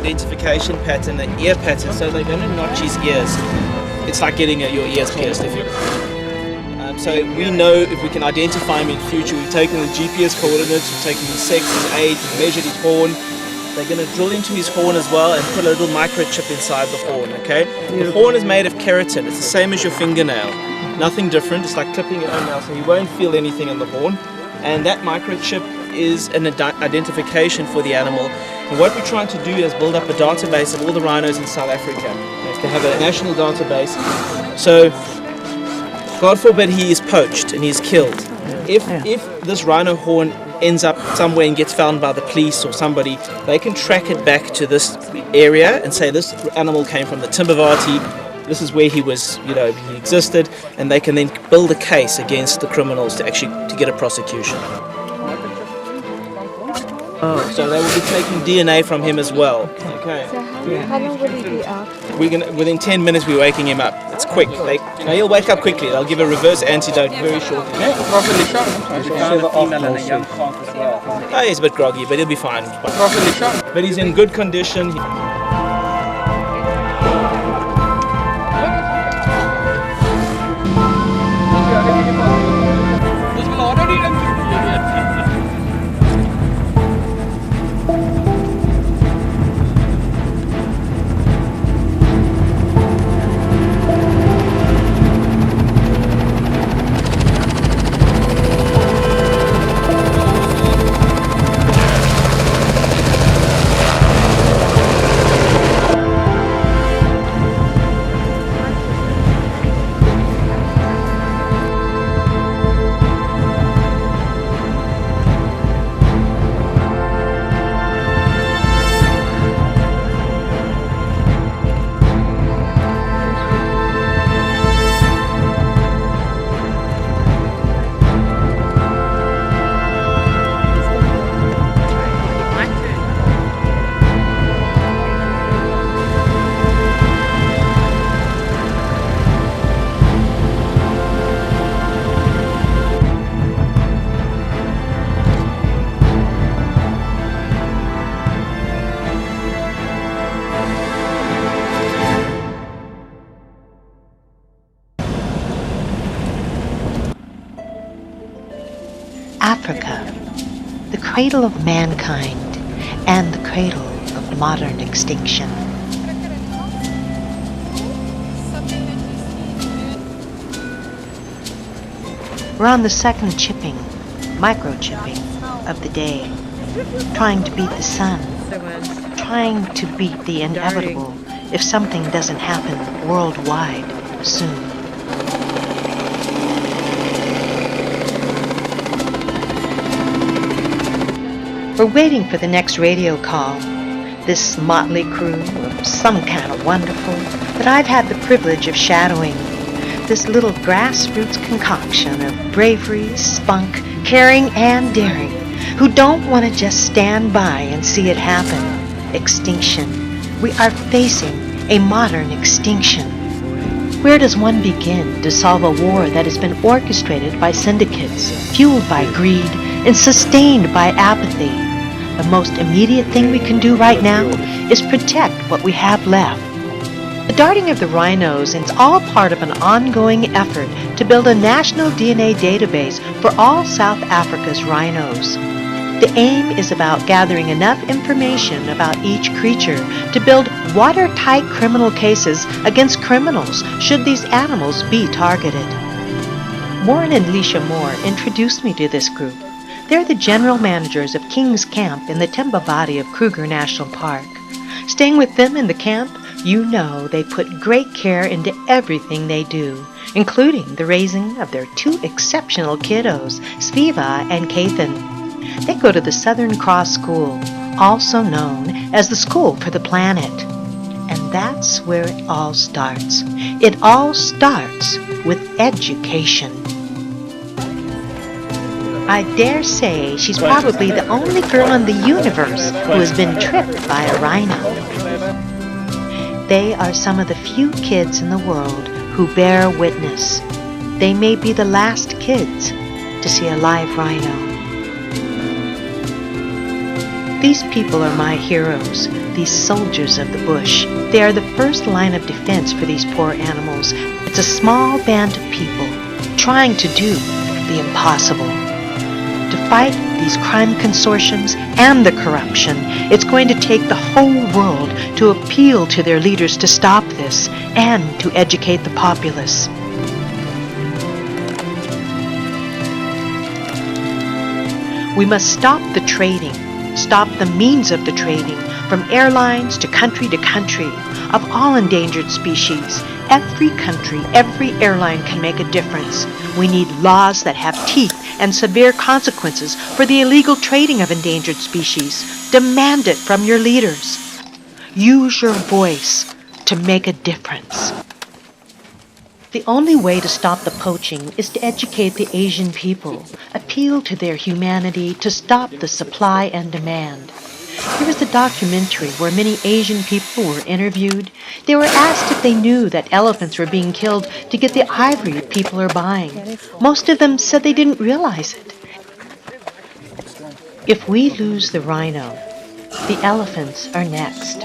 identification pattern, the ear pattern, so they're going to notch his ears. It's like getting your ears pierced, if you so we know if we can identify him in future. We've taken the GPS coordinates, we've taken his sex, his age, we've measured his horn. They're going to drill into his horn as well and put a little microchip inside the horn, okay? The horn is made of keratin. It's the same as your fingernail. Nothing different. It's like clipping your own nail, so you won't feel anything in the horn. And that microchip is an identification for the animal. And what we're trying to do is build up a database of all the rhinos in South Africa. To have a national database. So, God forbid he is poached and he's killed. If this rhino horn ends up somewhere and gets found by the police or somebody, they can track it back to this area and say this animal came from the Timbavati, this is where he was, he existed, and they can then build a case against the criminals to get a prosecution. Oh. So they will be taking DNA from him as well. Okay. So how long will he be up? Within 10 minutes we're waking him up. It's quick. He'll wake up quickly. They'll give a reverse antidote very shortly. Oh, he's a bit groggy, but he'll be fine. But he's in good condition. Africa, the cradle of mankind and the cradle of modern extinction. We're on the second chipping, microchipping of the day, trying to beat the sun, trying to beat the inevitable if something doesn't happen worldwide soon. We're waiting for the next radio call, this motley crew of some kind of wonderful that I've had the privilege of shadowing, this little grassroots concoction of bravery, spunk, caring, and daring, who don't want to just stand by and see it happen. Extinction. We are facing a modern extinction. Where does one begin to solve a war that has been orchestrated by syndicates, fueled by greed, and sustained by apathy? The most immediate thing we can do right now is protect what we have left. The darting of the rhinos is all part of an ongoing effort to build a national DNA database for all South Africa's rhinos. The aim is about gathering enough information about each creature to build watertight criminal cases against criminals should these animals be targeted. Warren and Leisha Moore introduced me to this group. They're the general managers of King's Camp in the Timbavati of Kruger National Park. Staying with them in the camp, you know they put great care into everything they do, including the raising of their two exceptional kiddos, Sviva and Kathan. They go to the Southern Cross School, also known as the School for the Planet. And that's where it all starts. It all starts with education. I dare say she's probably the only girl in the universe who has been tripped by a rhino. They are some of the few kids in the world who bear witness. They may be the last kids to see a live rhino. These people are my heroes, these soldiers of the bush. They are the first line of defense for these poor animals. It's a small band of people trying to do the impossible. To fight these crime consortiums and the corruption, it's going to take the whole world to appeal to their leaders to stop this and to educate the populace. We must stop the trading, stop the means of the trading, from airlines to country, of all endangered species. Every country, every airline can make a difference. We need laws that have teeth and severe consequences for the illegal trading of endangered species. Demand it from your leaders. Use your voice to make a difference. The only way to stop the poaching is to educate the Asian people, appeal to their humanity, to stop the supply and demand. There was a documentary where many Asian people were interviewed. They were asked if they knew that elephants were being killed to get the ivory people are buying. Most of them said they didn't realize it. If we lose the rhino, the elephants are next.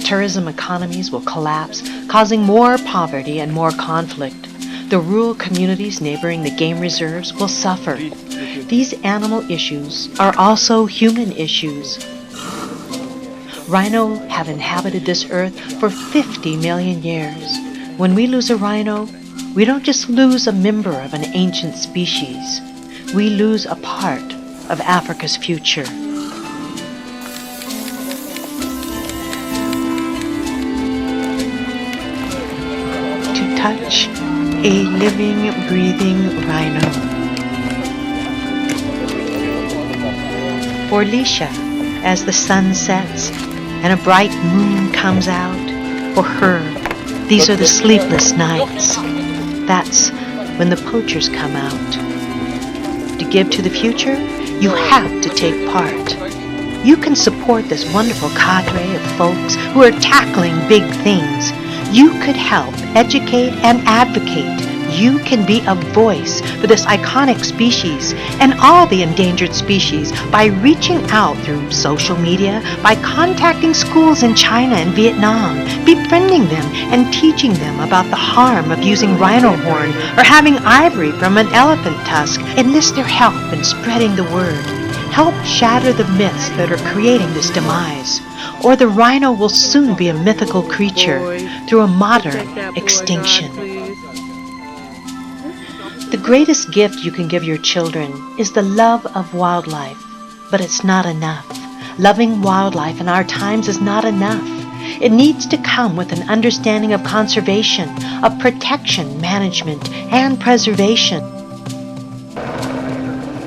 Tourism economies will collapse, causing more poverty and more conflict. The rural communities neighboring the game reserves will suffer. These animal issues are also human issues. Rhino have inhabited this earth for 50 million years. When we lose a rhino, we don't just lose a member of an ancient species. We lose a part of Africa's future. To touch a living, breathing rhino. For Lisha, as the sun sets and a bright moon comes out, for her, these are the sleepless nights. That's when the poachers come out. To give to the future, you have to take part. You can support this wonderful cadre of folks who are tackling big things. You could help educate and advocate. You can be a voice for this iconic species and all the endangered species by reaching out through social media, by contacting schools in China and Vietnam, befriending them and teaching them about the harm of using rhino horn or having ivory from an elephant tusk. Enlist their help in spreading the word. Help shatter the myths that are creating this demise, or the rhino will soon be a mythical creature through a modern extinction. The greatest gift you can give your children is the love of wildlife, but it's not enough. Loving wildlife in our times is not enough. It needs to come with an understanding of conservation, of protection, management, and preservation.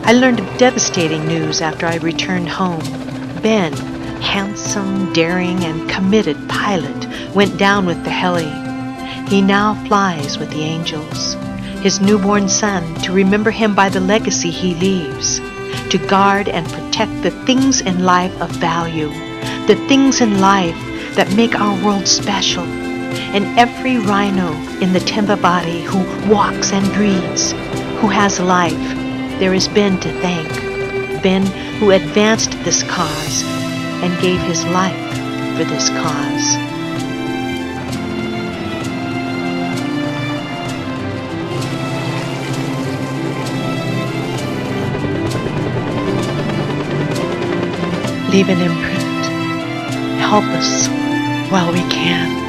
I learned of devastating news after I returned home. Ben, handsome, daring, and committed pilot, went down with the heli. He now flies with the angels. His newborn son, to remember him by the legacy he leaves, to guard and protect the things in life of value, the things in life that make our world special. And every rhino in the Timbavati who walks and breathes, who has life, there is Ben to thank. Ben who advanced this cause and gave his life for this cause. Leave an imprint. Help us while we can.